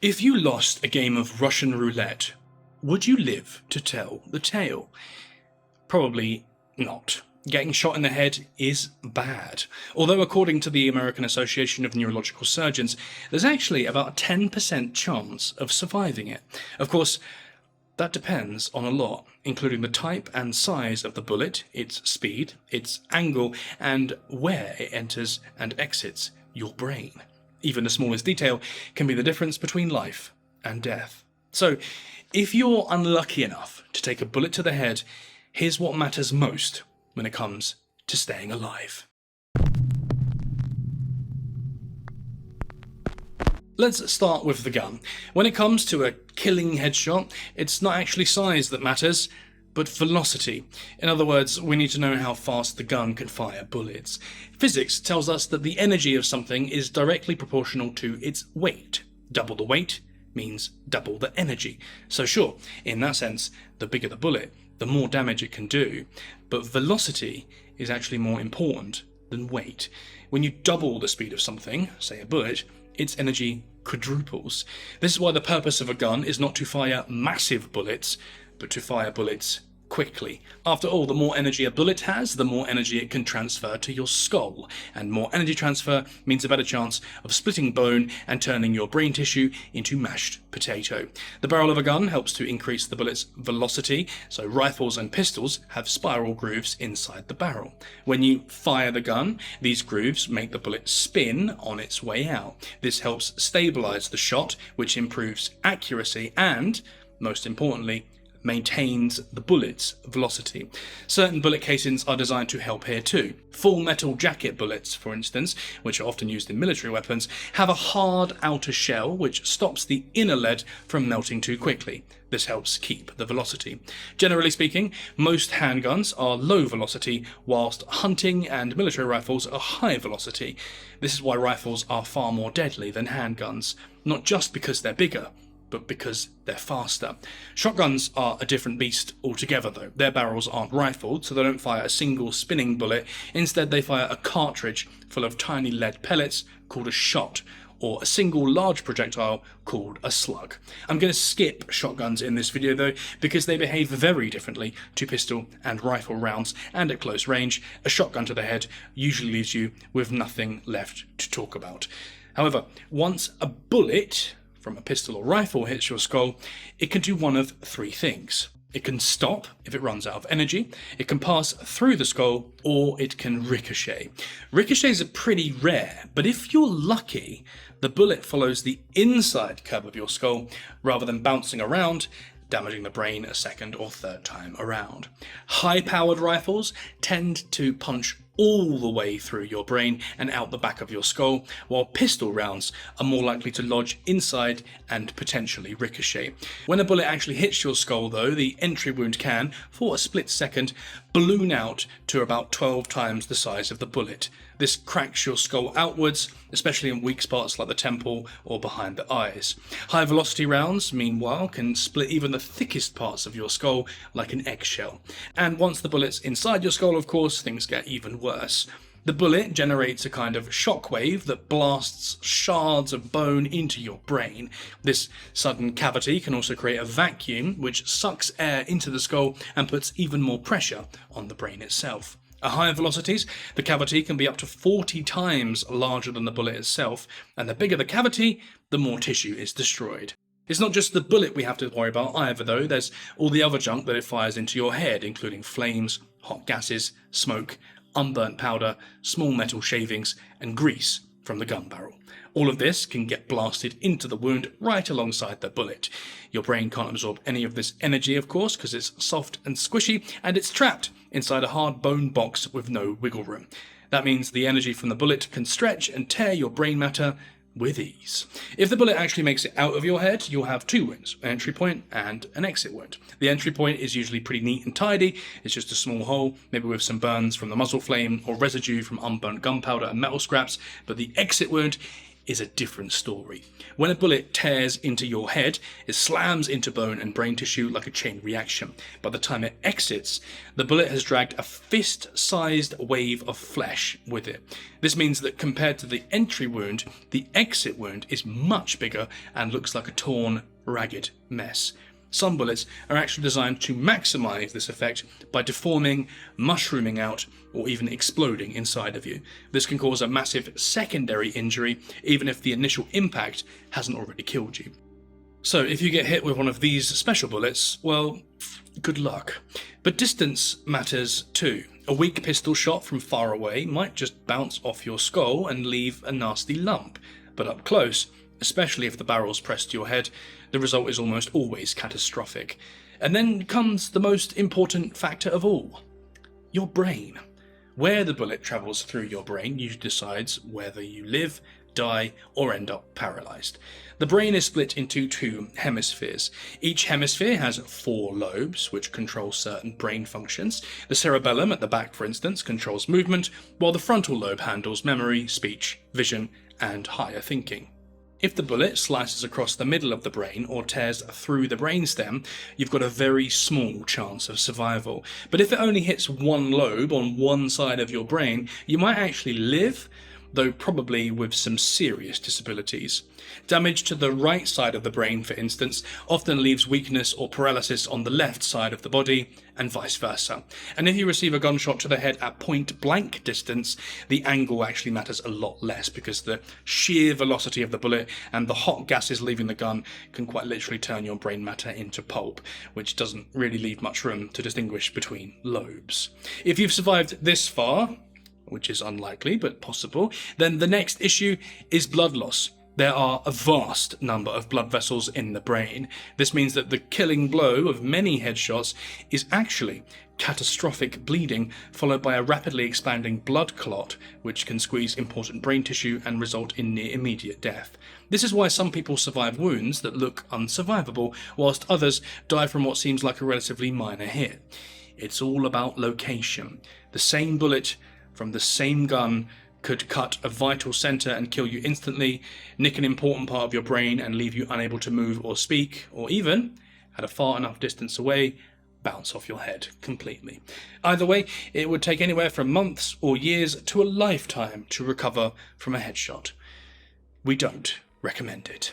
If you lost a game of Russian roulette, would you live to tell the tale? Probably not. Getting shot in the head is bad. Although according to the American Association of Neurological Surgeons, there's actually about a 10% chance of surviving it. Of course, that depends on a lot, including the type and size of the bullet, its speed, its angle, and where it enters and exits your brain. Even the smallest detail can be the difference between life and death. So, if you're unlucky enough to take a bullet to the head, here's what matters most when it comes to staying alive. Let's start with the gun. When it comes to a killing headshot, it's not actually size that matters, but velocity. In other words, we need to know how fast the gun can fire bullets. Physics tells us that the energy of something is directly proportional to its weight. Double the weight means double the energy. So sure, in that sense, the bigger the bullet, the more damage it can do. But velocity is actually more important than weight. When you double the speed of something, say a bullet, its energy quadruples. This is why the purpose of a gun is not to fire massive bullets, but to fire bullets quickly. After all, the more energy a bullet has, the more energy it can transfer to your skull, and more energy transfer means a better chance of splitting bone and turning your brain tissue into mashed potato. The barrel of a gun helps to increase the bullet's velocity, so rifles and pistols have spiral grooves inside the barrel. When you fire the gun, these grooves make the bullet spin on its way out. This helps stabilize the shot, which improves accuracy and, most importantly, maintains the bullet's velocity. Certain bullet casings are designed to help here too. Full metal jacket bullets, for instance, which are often used in military weapons, have a hard outer shell which stops the inner lead from melting too quickly. This helps keep the velocity. Generally speaking, most handguns are low velocity, whilst hunting and military rifles are high velocity. This is why rifles are far more deadly than handguns, not just because they're bigger, but because they're faster. Shotguns are a different beast altogether though. Their barrels aren't rifled, so they don't fire a single spinning bullet. Instead, they fire a cartridge full of tiny lead pellets called a shot, or a single large projectile called a slug. I'm going to skip shotguns in this video though, because they behave very differently to pistol and rifle rounds, and at close range, a shotgun to the head usually leaves you with nothing left to talk about. However, once a bullet from a pistol or rifle hits your skull, it can do one of three things. It can stop if it runs out of energy, it can pass through the skull, or it can ricochet. Ricochets are pretty rare, but if you're lucky, the bullet follows the inside curve of your skull rather than bouncing around, damaging the brain a second or third time around. High-powered rifles tend to punch all the way through your brain and out the back of your skull, while pistol rounds are more likely to lodge inside and potentially ricochet. When a bullet actually hits your skull though, the entry wound can, for a split second, balloon out to about 12 times the size of the bullet. This cracks your skull outwards, especially in weak spots like the temple or behind the eyes. High velocity rounds, meanwhile, can split even the thickest parts of your skull like an eggshell. And once the bullet's inside your skull, of course, things get even worse. The bullet generates a kind of shockwave that blasts shards of bone into your brain. This sudden cavity can also create a vacuum which sucks air into the skull and puts even more pressure on the brain itself. At higher velocities, the cavity can be up to 40 times larger than the bullet itself, and the bigger the cavity, the more tissue is destroyed. It's not just the bullet we have to worry about either though, there's all the other junk that it fires into your head, including flames, hot gases, smoke, unburnt powder, small metal shavings, and grease from the gun barrel. All of this can get blasted into the wound right alongside the bullet. Your brain can't absorb any of this energy, of course, because it's soft and squishy, and it's trapped inside a hard bone box with no wiggle room. That means the energy from the bullet can stretch and tear your brain matter with ease. If the bullet actually makes it out of your head, you'll have two wounds, an entry point and an exit wound. The entry point is usually pretty neat and tidy. It's just a small hole, maybe with some burns from the muzzle flame or residue from unburnt gunpowder and metal scraps, but the exit wound is a different story. When a bullet tears into your head, it slams into bone and brain tissue like a chain reaction. By the time it exits, the bullet has dragged a fist-sized wave of flesh with it. This means that compared to the entry wound, the exit wound is much bigger and looks like a torn, ragged mess. Some bullets are actually designed to maximize this effect by deforming, mushrooming out, or even exploding inside of you. This can cause a massive secondary injury, even if the initial impact hasn't already killed you. So if you get hit with one of these special bullets, well, good luck. But distance matters too. A weak pistol shot from far away might just bounce off your skull and leave a nasty lump, but up close, especially if the barrel's pressed to your head, the result is almost always catastrophic. And then comes the most important factor of all, your brain. Where the bullet travels through your brain usually decides whether you live, die, or end up paralysed. The brain is split into two hemispheres. Each hemisphere has 4 lobes, which control certain brain functions. The cerebellum at the back, for instance, controls movement, while the frontal lobe handles memory, speech, vision, and higher thinking. If the bullet slices across the middle of the brain or tears through the brainstem, you've got a very small chance of survival. But if it only hits one lobe on one side of your brain, you might actually live, though probably with some serious disabilities. Damage to the right side of the brain, for instance, often leaves weakness or paralysis on the left side of the body, and vice versa. And if you receive a gunshot to the head at point blank distance, the angle actually matters a lot less, because the sheer velocity of the bullet and the hot gases leaving the gun can quite literally turn your brain matter into pulp, which doesn't really leave much room to distinguish between lobes. If you've survived this far, which is unlikely but possible, then the next issue is blood loss. There are a vast number of blood vessels in the brain. This means that the killing blow of many headshots is actually catastrophic bleeding, followed by a rapidly expanding blood clot, which can squeeze important brain tissue and result in near immediate death. This is why some people survive wounds that look unsurvivable, whilst others die from what seems like a relatively minor hit. It's all about location. The same bullet from the same gun could cut a vital centre and kill you instantly, nick an important part of your brain and leave you unable to move or speak, or even, at a far enough distance away, bounce off your head completely. Either way, it would take anywhere from months or years to a lifetime to recover from a headshot. We don't recommend it.